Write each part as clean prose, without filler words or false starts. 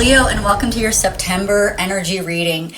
Leo, and welcome to your September energy reading.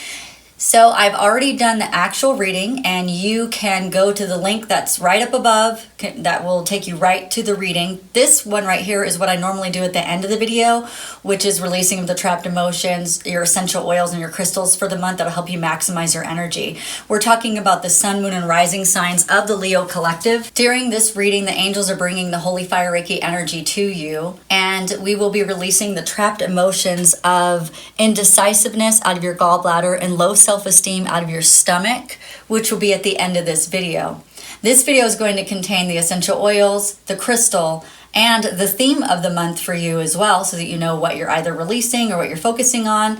So I've already done the actual reading, and you can go to the link that's right up above that will take you right to the reading. This one right here is what I normally do at the end of the video, which is releasing the trapped emotions, your essential oils, and your crystals for the month that'll help you maximize your energy. We're talking about the sun, moon, and rising signs of the Leo collective. During this reading, the angels are bringing the Holy Fire Reiki energy to you, and we will be releasing the trapped emotions of indecisiveness out of your gallbladder and low self-esteem out of your stomach, which will be at the end of this video. This video is going to contain the essential oils, the crystal, and the theme of the month for you as well, so that you know what you're either releasing or what you're focusing on.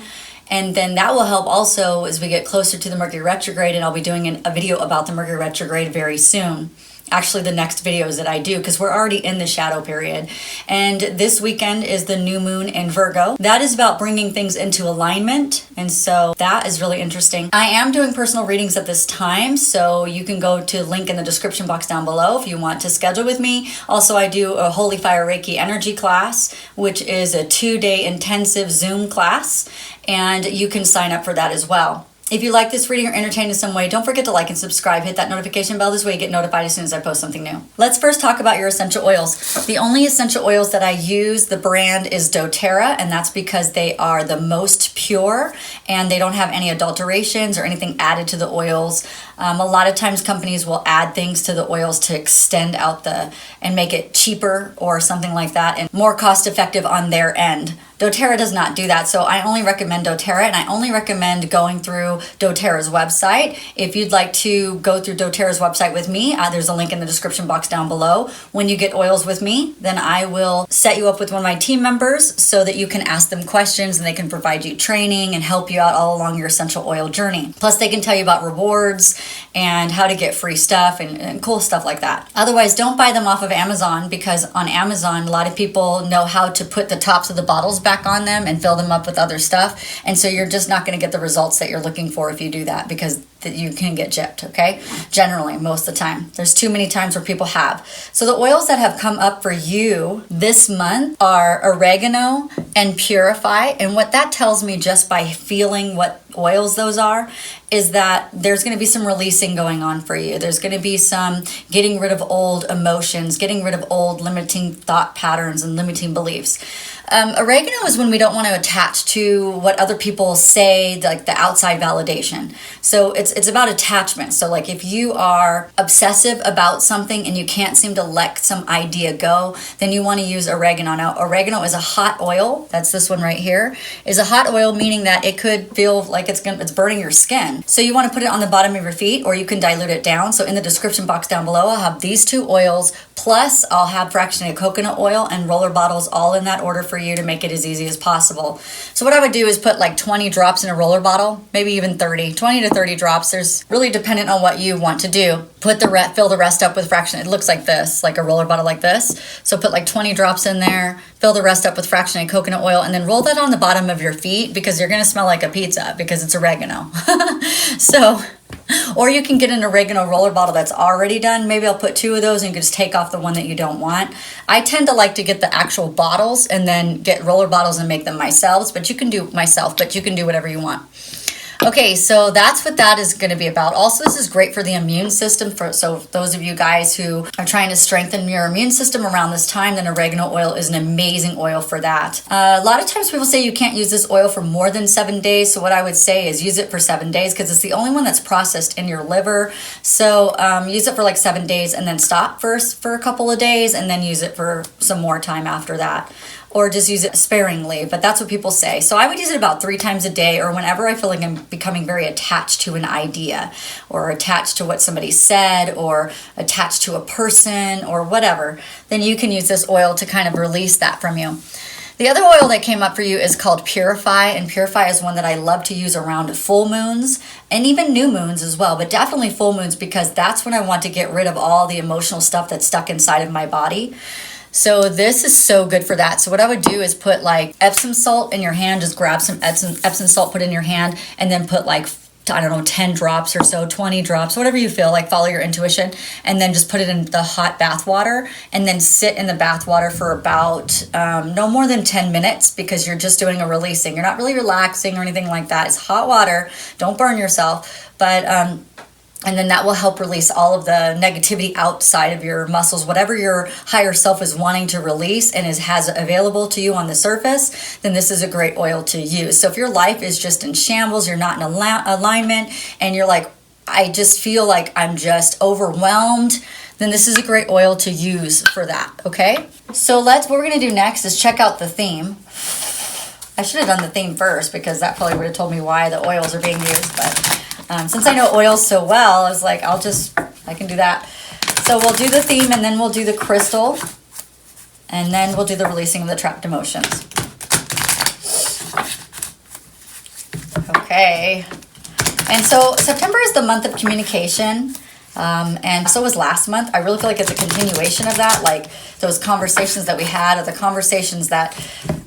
And then that will help also as we get closer to the Mercury retrograde, and I'll be doing a video about the Mercury retrograde very soon. Actually, the next videos that I do, because we're already in the shadow period. And this weekend is the new moon in Virgo. That is about bringing things into alignment. And so that is really interesting. I am doing personal readings at this time, so you can go to the link in the description box down below if you want to schedule with me. Also, I do a Holy Fire Reiki energy class, which is a 2-day intensive Zoom class, and you can sign up for that as well. If you like this reading or entertained in some way, don't forget to like and subscribe. Hit that notification bell. This way you get notified as soon as I post something new. Let's first talk about your essential oils. The only essential oils that I use, the brand is doTERRA, and that's because they are the most pure and they don't have any adulterations or anything added to the oils. A lot of times companies will add things to the oils to extend out and make it cheaper or something like that and more cost effective on their end. doTERRA does not do that, so I only recommend doTERRA, and I only recommend going through doTERRA's website. If you'd like to go through doTERRA's website with me, there's a link in the description box down below. When you get oils with me, then I will set you up with one of my team members so that you can ask them questions and they can provide you training and help you out all along your essential oil journey. Plus, they can tell you about rewards and how to get free stuff and cool stuff like that. Otherwise, don't buy them off of Amazon, because on Amazon, a lot of people know how to put the tops of the bottles back on them and fill them up with other stuff, and so you're just not going to get the results that you're looking for if you do that, because you can get gypped, okay? Generally, most of the time. There's too many times where people have. So the oils that have come up for you this month are oregano and purify, and what that tells me just by feeling what oils those are is that there's going to be some releasing going on for you. There's going to be some getting rid of old emotions, getting rid of old limiting thought patterns and limiting beliefs. Oregano is when we don't want to attach to what other people say, like the outside validation. So it's about attachment. So like if you are obsessive about something and you can't seem to let some idea go, then you want to use oregano. Now, oregano is a hot oil. That's this one right here. Is a hot oil, meaning that it could feel like it's burning your skin. So you want to put it on the bottom of your feet, or you can dilute it down. So in the description box down below, I'll have these two oils, plus I'll have fractionated coconut oil and roller bottles, all in that order for you to make it as easy as possible. So what I would do is put like 20 drops in a roller bottle, maybe even 30, 20 to 30 drops. There's really dependent on what you want to do. Fill the rest up with fractionated. It looks like this, like a roller bottle like this. So put like 20 drops in there, fill the rest up with fractionated coconut oil, and then roll that on the bottom of your feet, because you're going to smell like a pizza because it's oregano. So, or you can get an oregano roller bottle that's already done. Maybe I'll put 2 of those and you can just take off the one that you don't want. I tend to like to get the actual bottles and then get roller bottles and make them myself, but you can do whatever you want. Okay, so that's what that is going to be about. Also, this is great for the immune system. So those of you guys who are trying to strengthen your immune system around this time, then oregano oil is an amazing oil for that. A lot of times people say you can't use this oil for more than 7 days. So what I would say is use it for 7 days, because it's the only one that's processed in your liver. So use it for like 7 days and then stop first for a couple of days and then use it for some more time after that. Or just use it sparingly, but that's what people say. So I would use it about 3 times a day, or whenever I feel like I'm becoming very attached to an idea, or attached to what somebody said, or attached to a person, or whatever, then you can use this oil to kind of release that from you. The other oil that came up for you is called Purify, and Purify is one that I love to use around full moons and even new moons as well, but definitely full moons, because that's when I want to get rid of all the emotional stuff that's stuck inside of my body. So this is so good for that. So what I would do is put like Epsom salt in your hand, just grab some Epsom salt, put it in your hand, and then put like I don't know, 10 drops or so, 20 drops, whatever you feel like, follow your intuition, and then just put it in the hot bath water and then sit in the bath water for about no more than 10 minutes, because you're just doing a releasing. You're not really relaxing or anything like that. It's hot water. Don't burn yourself. But and then that will help release all of the negativity outside of your muscles, whatever your higher self is wanting to release and has available to you on the surface. Then this is a great oil to use. So if your life is just in shambles, you're not in alignment, and you're like, I just feel like I'm just overwhelmed, then this is a great oil to use for that. Okay, so what we're going to do next is check out the theme. I should have done the theme first, because that probably would have told me why the oils are being used, but since I know oils so well, I was like, I can do that. So we'll do the theme, and then we'll do the crystal, and then we'll do the releasing of the trapped emotions. Okay. And so September is the month of communication. And so was last month. I really feel like it's a continuation of that, like those conversations that we had, or the conversations that,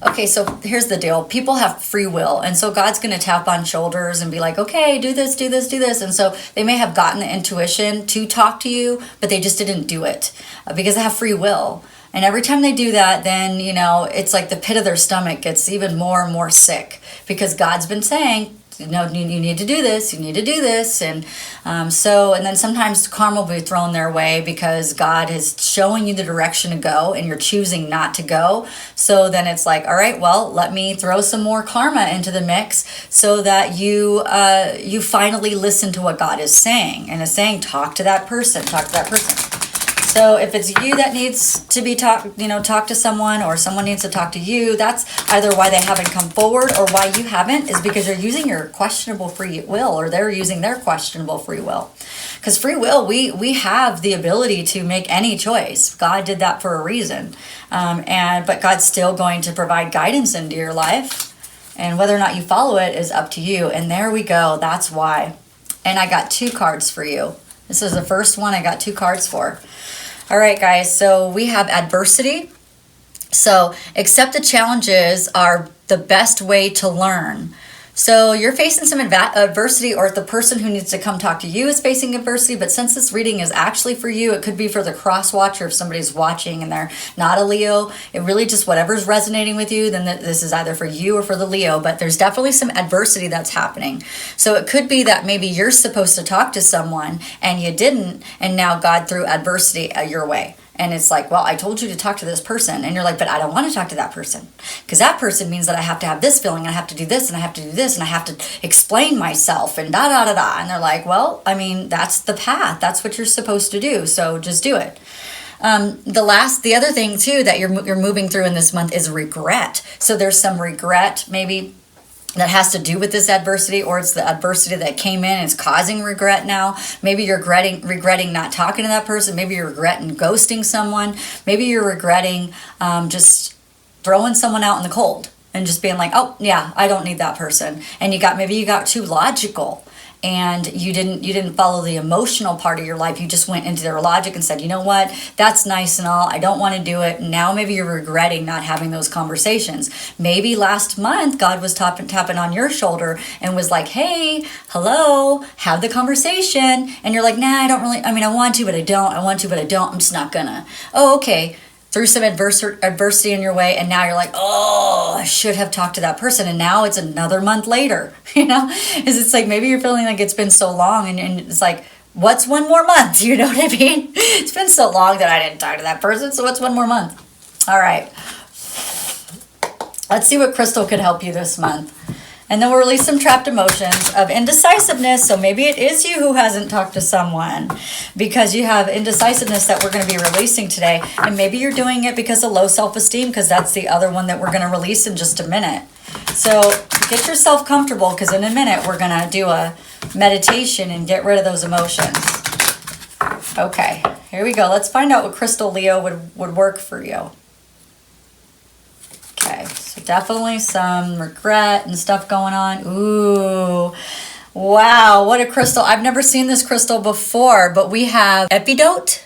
okay, so here's the deal. People have free will. And so God's going to tap on shoulders and be like, okay, do this, do this, do this. And so they may have gotten the intuition to talk to you, but they just didn't do it because they have free will. And every time they do that, then, it's like the pit of their stomach gets even more and more sick, because God's been saying, no, you need to do this, you need to do this. And and then sometimes karma will be thrown their way because God is showing you the direction to go and you're choosing not to go. So then it's like, all right, well, let me throw some more karma into the mix so that you finally listen to what God is saying. And is saying, talk to that person, talk to that person. So if it's you that needs to be talk to someone, or someone needs to talk to you, that's either why they haven't come forward, or why you haven't is because you're using your questionable free will, or they're using their questionable free will. Because free will, we have the ability to make any choice. God did that for a reason. But God's still going to provide guidance into your life. And whether or not you follow it is up to you. And there we go. That's why. And I got 2 cards for you. This is the first one I got 2 cards for. All right, guys, so we have adversity. So accept the challenges are the best way to learn. So you're facing some adversity, or the person who needs to come talk to you is facing adversity. But since this reading is actually for you, it could be for the cross watcher if somebody's watching and they're not a Leo. It really just whatever's resonating with you, then this is either for you or for the Leo. But there's definitely some adversity that's happening. So it could be that maybe you're supposed to talk to someone and you didn't, and now God threw adversity your way. And it's like, well, I told you to talk to this person. And you're like, but I don't want to talk to that person. Because that person means that I have to have this feeling, and I have to do this, and I have to do this, and I have to explain myself, and da-da-da-da. And they're like, well, I mean, that's the path. That's what you're supposed to do. So just do it. The other thing, too, that you're moving through in this month is regret. So there's some regret, maybe, that has to do with this adversity, or it's the adversity that came in and is causing regret now. Maybe you're regretting not talking to that person. Maybe you're regretting ghosting someone. Maybe you're regretting just throwing someone out in the cold and just being like, oh yeah, I don't need that person. And maybe you got too logical, and you didn't follow the emotional part of your life. You just went into their logic and said, you know what, that's nice and all, I don't want to do it. And now maybe you're regretting not having those conversations. Maybe last month God was tapping on your shoulder and was like, hey, hello, have the conversation. And you're like, nah, I want to, but I don't. I want to, but I don't. I'm just not gonna. Oh, okay. Threw some adversity in your way, and now you're like, oh, I should have talked to that person. And now it's another month later, it's like maybe you're feeling like it's been so long, and it's like, what's one more month? You know what I mean? It's been so long that I didn't talk to that person, so what's one more month? All right. Let's see what crystal could help you this month. And then we'll release some trapped emotions of indecisiveness. So maybe it is you who hasn't talked to someone, because you have indecisiveness that we're going to be releasing today. And maybe you're doing it because of low self-esteem, because that's the other one that we're going to release in just a minute. So get yourself comfortable, because in a minute we're going to do a meditation and get rid of those emotions. Okay, here we go. Let's find out what crystal Leo would work for you. Okay, so definitely some regret and stuff going on. Ooh, wow, what a crystal. I've never seen this crystal before, but we have Epidote,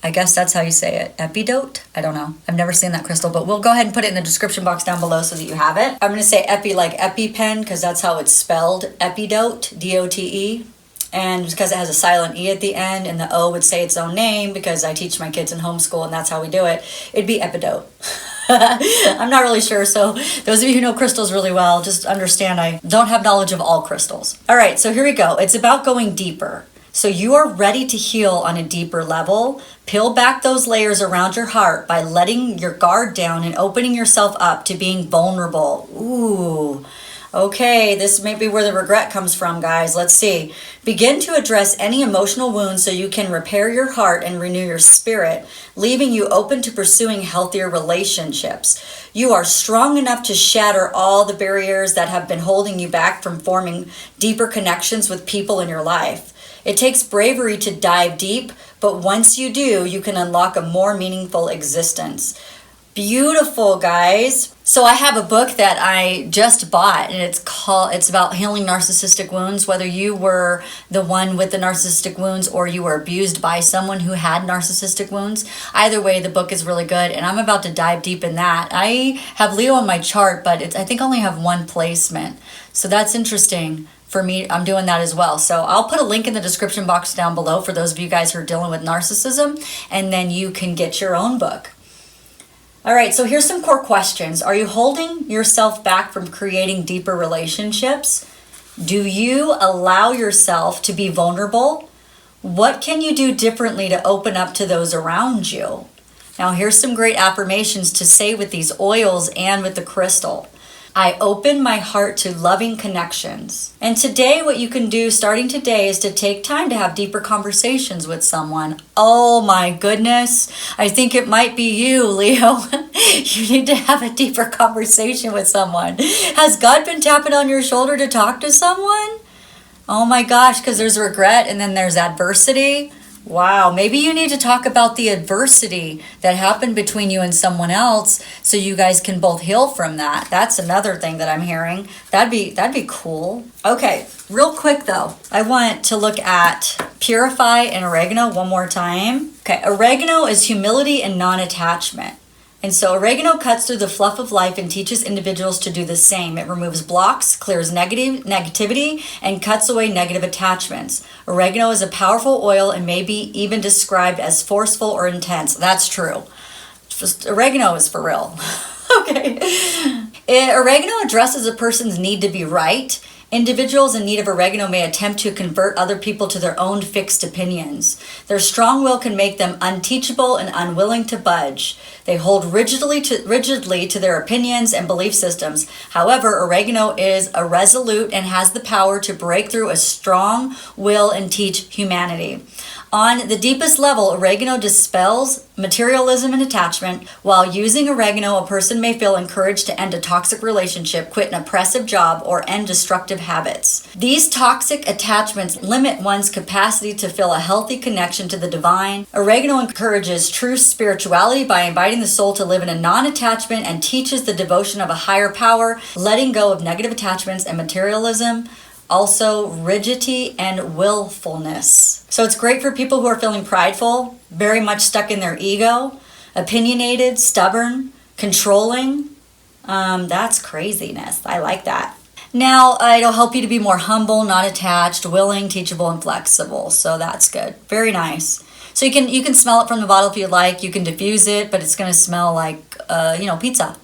I guess that's how you say it. Epidote? I don't know. I've never seen that crystal, but we'll go ahead and put it in the description box down below so that you have it. I'm going to say epi like EpiPen because that's how it's spelled. Epidote, D-O-T-E. And because it has a silent E at the end and the O would say its own name because I teach my kids in homeschool and that's how we do it, it'd be Epidote. I'm not really sure. So those of you who know crystals really well, just understand I don't have knowledge of all crystals. All right, so here we go. It's about going deeper. So you are ready to heal on a deeper level. Peel back those layers around your heart by letting your guard down and opening yourself up to being vulnerable. Ooh. Okay, this may be where the regret comes from, guys. Let's see. Begin to address any emotional wounds so you can repair your heart and renew your spirit, leaving you open to pursuing healthier relationships. You are strong enough to shatter all the barriers that have been holding you back from forming deeper connections with people in your life. It takes bravery to dive deep, but once you do, you can unlock a more meaningful existence. Beautiful, guys. So I have a book that I just bought and it's about healing narcissistic wounds, whether you were the one with the narcissistic wounds or you were abused by someone who had narcissistic wounds. Either way, the book is really good and I'm about to dive deep in that. I have Leo on my chart, but I think I only have one placement. So that's interesting. For me, I'm doing that as well. So I'll put a link in the description box down below for those of you guys who are dealing with narcissism, and then you can get your own book. All right, so here's some core questions. Are you holding yourself back from creating deeper relationships? Do you allow yourself to be vulnerable? What can you do differently to open up to those around you? Now, here's some great affirmations to say with these oils and with the crystal. I open my heart to loving connections. And today, what you can do starting today is to take time to have deeper conversations with someone. Oh my goodness. I think it might be you, Leo. You need to have a deeper conversation with someone. Has God been tapping on your shoulder to talk to someone? Oh my gosh, because there's regret and then there's adversity. Wow, maybe you need to talk about the adversity that happened between you and someone else so you guys can both heal from that. That's another thing that I'm hearing. That'd be cool. Okay, real quick though, I want to look at Purify and Oregano one more time. Okay, Oregano is humility and non-attachment. And so oregano cuts through the fluff of life and teaches individuals to do the same. It removes blocks, clears negativity, and cuts away negative attachments. Oregano is a powerful oil and may be even described as forceful or intense. That's true. Oregano is for real. Okay. Oregano addresses a person's need to be right. Individuals in need of oregano may attempt to convert other people to their own fixed opinions. Their strong will can make them unteachable and unwilling to budge. They hold rigidly to their opinions and belief systems. However, oregano is irresolute and has the power to break through a strong will and teach humanity. On the deepest level, oregano dispels materialism and attachment. While using oregano, a person may feel encouraged to end a toxic relationship, quit an oppressive job, or end destructive habits. These toxic attachments limit one's capacity to feel a healthy connection to the divine. Oregano encourages true spirituality by inviting the soul to live in a non-attachment and teaches the devotion of a higher power, letting go of negative attachments and materialism. Also, rigidity and willfulness. So it's great for people who are feeling prideful, very much stuck in their ego, opinionated, stubborn, controlling. That's craziness. I like that. Now, it'll help you to be more humble, not attached, willing, teachable, and flexible. So that's good. Very nice. So you can smell it from the bottle if you like. You can diffuse it, but it's going to smell like, pizza.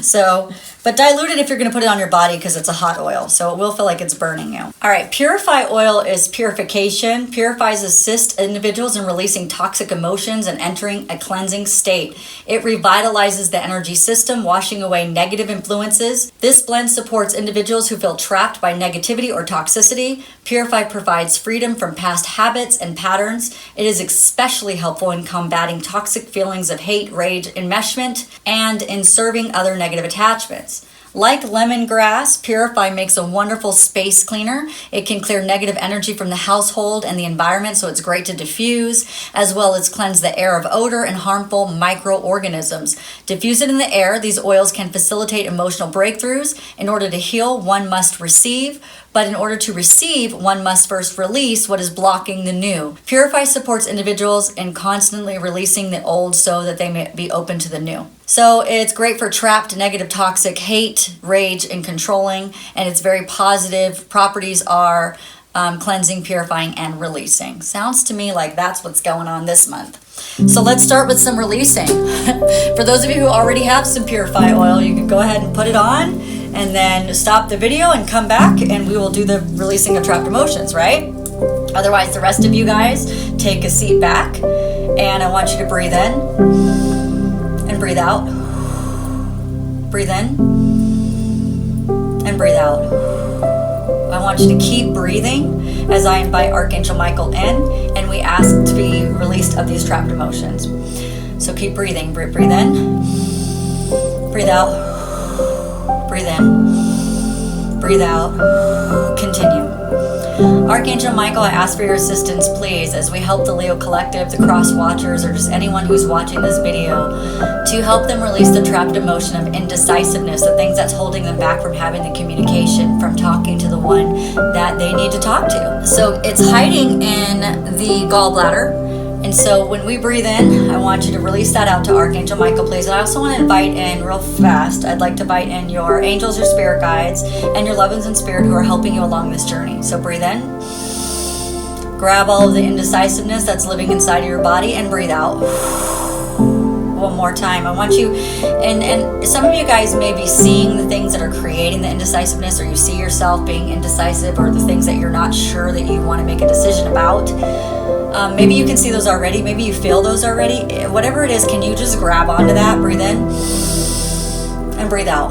So, but dilute it if you're going to put it on your body because it's a hot oil. So it will feel like it's burning you. All right, Purify oil is purification. Purifies assist individuals in releasing toxic emotions and entering a cleansing state. It revitalizes the energy system, washing away negative influences. This blend supports individuals who feel trapped by negativity or toxicity. Purify provides freedom from past habits and patterns. It is especially helpful in combating toxic feelings of hate, rage, enmeshment, and in serving other negative attachments. Like lemongrass, Purify makes a wonderful space cleaner. It can clear negative energy from the household and the environment, so it's great to diffuse, as well as cleanse the air of odor and harmful microorganisms. Diffuse it in the air. These oils can facilitate emotional breakthroughs. In order to heal, one must receive. But in order to receive, one must first release what is blocking the new. Purify supports individuals in constantly releasing the old so that they may be open to the new. So it's great for trapped, negative, toxic hate, rage, and controlling. And its very positive properties are cleansing, purifying, and releasing. Sounds to me like that's what's going on this month. So let's start with some releasing. For those of you who already have some Purify oil, you can go ahead and put it on and then stop the video and come back and we will do the releasing of trapped emotions, right? Otherwise, the rest of you guys, take a seat back and I want you to breathe in and breathe out. Breathe in and breathe out. I want you to keep breathing as I invite Archangel Michael in and we ask to be released of these trapped emotions. So keep breathing. Breathe in. Breathe out. Breathe in. Breathe out. Continue. Archangel Michael, I ask for your assistance, please, as we help the Leo Collective, the Cross Watchers, or just anyone who's watching this video, to help them release the trapped emotion of indecisiveness, the things that's holding them back from having the communication, from talking to the one that they need to talk to. So it's hiding in the gallbladder. And so when we breathe in, I want you to release that out to Archangel Michael, please. And I also want to invite in real fast, I'd like to invite in your angels, your spirit guides, and your loved ones in spirit who are helping you along this journey. So breathe in, grab all of the indecisiveness that's living inside of your body, and breathe out. One more time. I want you, and some of you guys may be seeing the things that are creating the indecisiveness, or you see yourself being indecisive, or the things that you're not sure that you want to make a decision about. Maybe you can see those already. Maybe you feel those already. Whatever it is, can you just grab onto that? Breathe in and breathe out.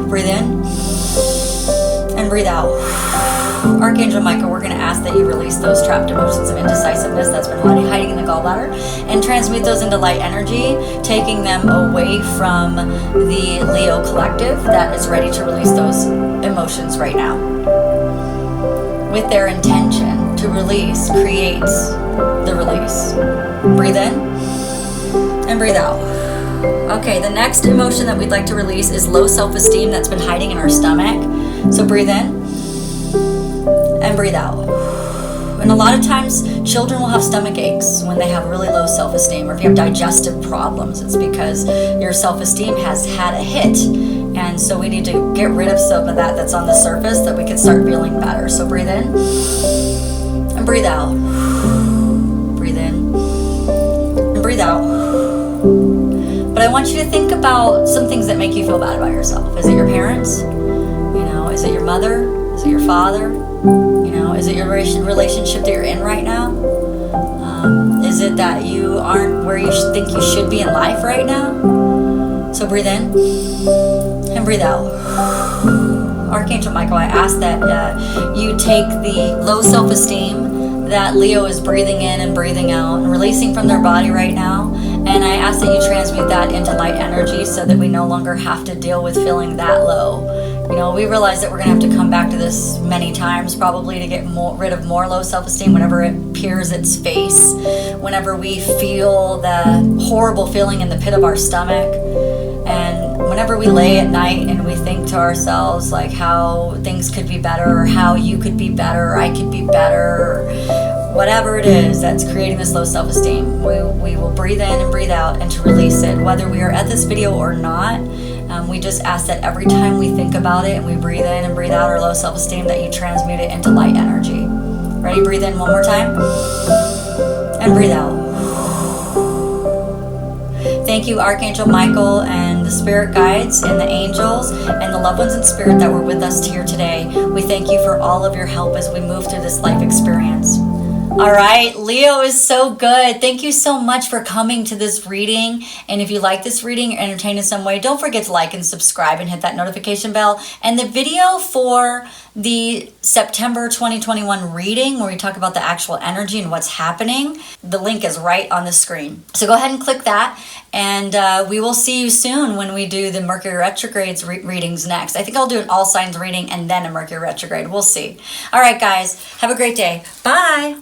Breathe in and breathe out. Archangel Michael, we're going to ask that you release those trapped emotions of indecisiveness that's been hiding in the gallbladder and transmute those into light energy, taking them away from the Leo Collective that is ready to release those emotions right now. With their intention to release, creates the release. Breathe in and breathe out. Okay, the next emotion that we'd like to release is low self-esteem that's been hiding in our stomach. So breathe in and breathe out. And a lot of times children will have stomach aches when they have really low self-esteem, or if you have digestive problems, it's because your self-esteem has had a hit. And so we need to get rid of some of that that's on the surface that we can start feeling better. So breathe in and breathe out. Breathe in and breathe out. But I want you to think about some things that make you feel bad about yourself. Is it your parents? Is it your mother? Is it your father? Is it your relationship that you're in right now? Is it that you aren't where you think you should be in life right now? So breathe in and breathe out. Archangel Michael, I ask that you take the low self-esteem that Leo is breathing in and breathing out and releasing from their body right now. And I ask that you transmute that into light energy so that we no longer have to deal with feeling that low. We realize that we're going to have to come back to this many times probably to get rid of more low self-esteem whenever it peers its face, whenever we feel the horrible feeling in the pit of our stomach, and whenever we lay at night and we think to ourselves like how things could be better, or how you could be better, or I could be better, or whatever it is that's creating this low self-esteem, we will breathe in and breathe out and to release it, whether we are at this video or not. We just ask that every time we think about it and we breathe in and breathe out our low self-esteem, that you transmute it into light energy. Ready? Breathe in one more time and breathe out. Thank you, Archangel Michael and the spirit guides and the angels and the loved ones in spirit that were with us here today. We thank you for all of your help as we move through this life experience. All right, Leo is so good. Thank you so much for coming to this reading. And if you like this reading or entertained in some way, don't forget to like and subscribe and hit that notification bell. And the video for the September 2021 reading, where we talk about the actual energy and what's happening, the link is right on the screen. So go ahead and click that. And we will see you soon when we do the Mercury retrogrades readings next. I think I'll do an all signs reading and then a Mercury retrograde. We'll see. All right, guys, have a great day. Bye.